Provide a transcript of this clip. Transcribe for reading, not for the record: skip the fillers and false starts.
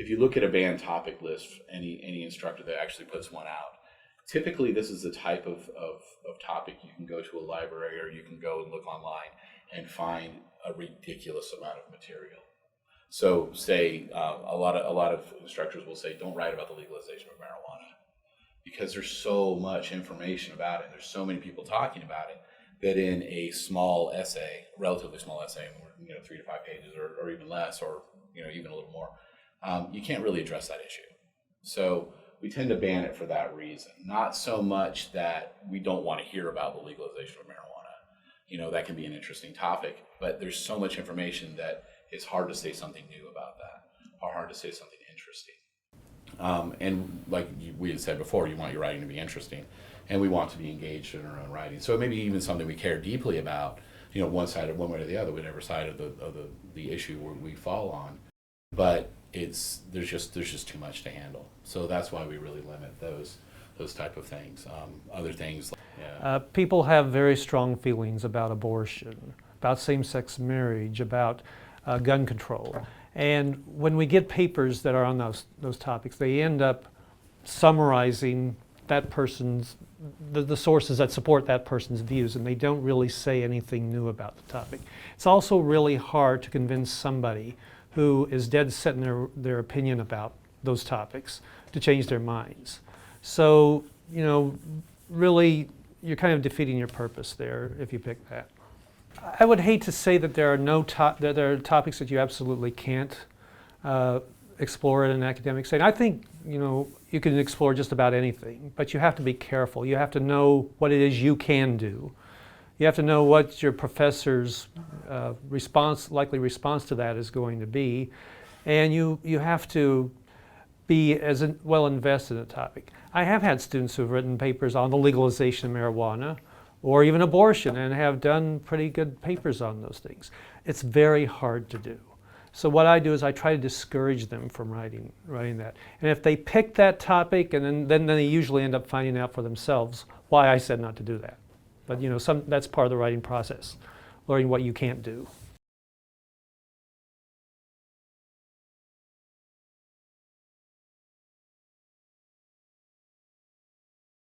if you look at a banned topic list, any instructor that actually puts one out, typically this is the type of topic you can go to a library or you can go and look online and find a ridiculous amount of material. So say a lot of instructors will say, don't write about the legalization of marijuana, because there's so much information about it. There's so many people talking about it that in a small essay, relatively small essay, 3 to 5 pages or even less, or even a little more, you can't really address that issue. So we tend to ban it for that reason. Not so much that we don't want to hear about the legalization of marijuana. That can be an interesting topic, but there's so much information that it's hard to say something new about that, or hard to say something interesting. And like we had said before, you want your writing to be interesting, and we want to be engaged in our own writing. So it may be even something we care deeply about, one way or the other, whatever side of the issue we fall on. But there's just too much to handle. So that's why we really limit those type of things. Other things, people have very strong feelings about abortion, about same-sex marriage, about gun control. And when we get papers that are on those topics, they end up summarizing that person's, the sources that support that person's views, and they don't really say anything new about the topic. It's also really hard to convince somebody who is dead set in their opinion about those topics to change their minds. So, really, you're kind of defeating your purpose there if you pick that. I would hate to say that there are topics that you absolutely can't explore in an academic setting. I think you can explore just about anything, but you have to be careful. You have to know what it is you can do. You have to know what your professor's likely response to that is going to be, and you have to be as well invested in the topic. I have had students who have written papers on the legalization of marijuana, or even abortion, and have done pretty good papers on those things. It's very hard to do. So what I do is I try to discourage them from writing that. And if they pick that topic, and then they usually end up finding out for themselves why I said not to do that. But that's part of the writing process, learning what you can't do.